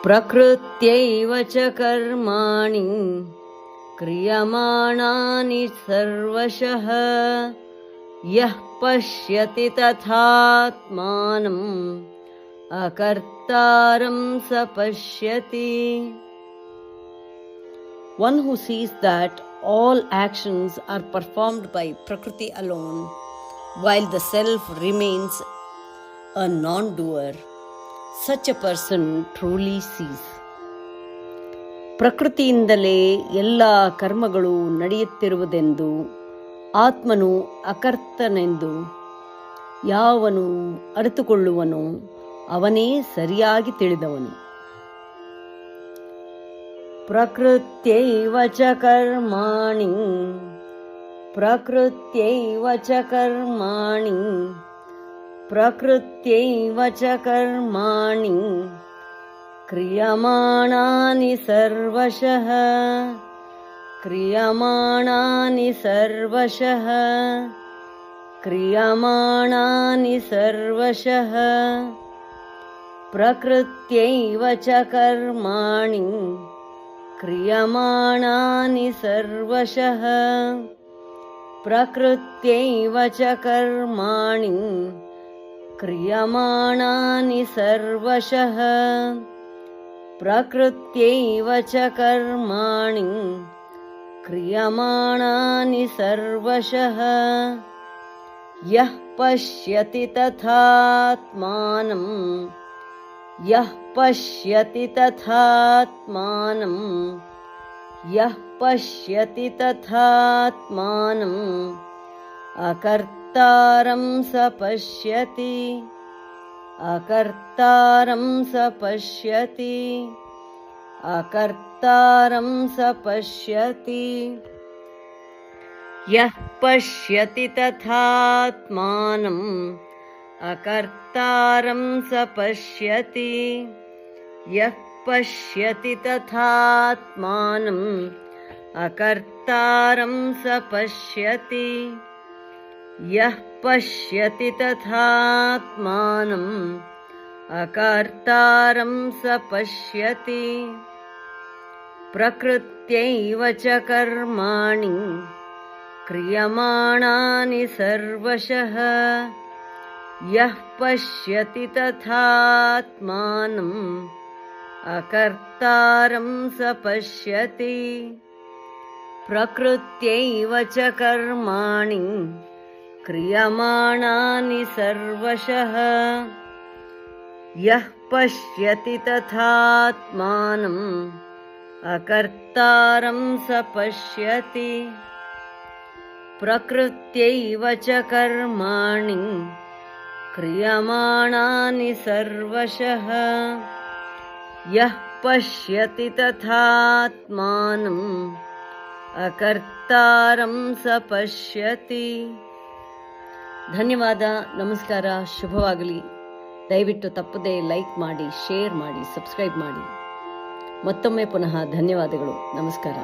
प्रकृत्यैव च कर्माणि क्रियमाणानि सर्वशः यः पश्यति तथात्मानम् अकर्तारं स पश्यति. One who sees that all actions are performed by Prakriti alone, while the self remains a non-doer, such a person truly sees. ಪ್ರಕೃತಿಯಿಂದಲೇ ಎಲ್ಲ ಕರ್ಮಗಳು ನಡೆಯುತ್ತಿರುವುದೆಂದು, ಆತ್ಮನು ಅಕರ್ತನೆಂದು ಯಾವನು ಅರಿತುಕೊಳ್ಳುವನೋ ಅವನೇ ಸರಿಯಾಗಿ ತಿಳಿದವನು. ಪ್ರಕೃತ್ಯೈವ ಚ ಕರ್ಮಾಣಿ ಪ್ರಕೃತ್ಯೈವ ಚ ಕರ್ಮಾಣಿ ಪ್ರಕೃತ್ಯೈವ ಚ ಕರ್ಮಾಣಿ ಕ್ರಿಯಮಾಣಾನಿ ಸರ್ವಶಃ ಕ್ರಿಯಮಾಣಾನಿ ಸರ್ವಶಃ ಕ್ರಿಯಮಾಣಾನಿ ಸರ್ವಶಃ ಪ್ರಕೃತ್ಯೈವ ಚ ಕರ್ಮಾಣಿ ಕ್ರಿಯಮಾಣಾನಿ ಸರ್ವಶಃ ಪ್ರಕೃತ್ಯೈವ ಚ ಕರ್ಮಾಣಿ ಕ್ರಿಯಮಾಣಾನಿ ಸರ್ವಶಃ ಪ್ರಕೃತ್ಯೈವ ಚ ಕರ್ಮಾಣಿ ಕ್ರಿಯಮಾಣಾನಿ ಸರ್ವಶಃ ಯಃ ಪಶ್ಯತಿ ತಥಾತ್ಮಾನಂ ಯಃ ಪಶ್ಯತಿ ತಥಾತ್ಮಾನಂ ಯಃ ಪಶ್ಯತಿ ತಥಾತ್ಮಾನಂ ಅಕರ್ತಾರಂ ಸ ಪಶ್ಯತಿ ಅಕರ್ತಾರಂ ಸ ಪಶ್ಯತಿ ಅಕರ್ತಾರಂ ಸ ಪಶ್ಯತಿ ಯಃ ಪಶ್ಯತಿ ತಥಾತ್ಮಾನಂ ಅಕರ್ತಾರಂ ಸ ಪಶ್ಯತಿ ಯಃ ಪಶ್ಯತಿ ತಥಾತ್ಮಾನಂ ಅಕರ್ತಾರಂ ಸ ಪಶ್ಯತಿ ಯಃ ಪಶ್ಯತಿ ತಥಾತ್ಮಾನಂ ಅಕರ್ತಾರಂ ಸ ಪಶ್ಯತಿ ಪ್ರಕೃತ್ಯೈವ ಚ ಕರ್ಮಾಣಿ ಕ್ರಿಯಮಾಣಾನಿ ಸರ್ವಶಃ ಯಃ ಪಶ್ಯತಿ ತಥಾತ್ಮಾನಂ ಅಕರ್ತಾರಂ ಸ ಪಶ್ಯತಿ ಪ್ರಕೃತ್ಯೈವ ಚ ಕರ್ಮಾಣಿ ಕ್ರಿಯಮಾಣಾನಿ ಸರ್ವಶಃ ಯಃ ಪಶ್ಯತಿ ತಥಾತ್ಮಾನಂ ಅಕರ್ತಾರಂ ಸ ಪಶ್ಯತಿ ಪ್ರಕೃತ್ಯೈವ ಚ ಕರ್ಮಾಣಿ ಕ್ರಿಯಮಾಣಾನಿ ಸರ್ವಶಃ ಯಃ ಪಶ್ಯತಿ ತಥಾತ್ಮಾನಂ ಅಕರ್ತಾರಂ ಸ ಪಶ್ಯತಿ. ಧನ್ಯವಾದ. ನಮಸ್ಕಾರ. ಶುಭವಾಗಲಿ. ದಯವಿಟ್ಟು ತಪ್ಪದೇ ಲೈಕ್ ಮಾಡಿ, ಶೇರ್ ಮಾಡಿ, ಸಬ್ಸ್ಕ್ರೈಬ್ ಮಾಡಿ. ಮತ್ತೊಮ್ಮೆ ಪುನಃ ಧನ್ಯವಾದಗಳು. ನಮಸ್ಕಾರ.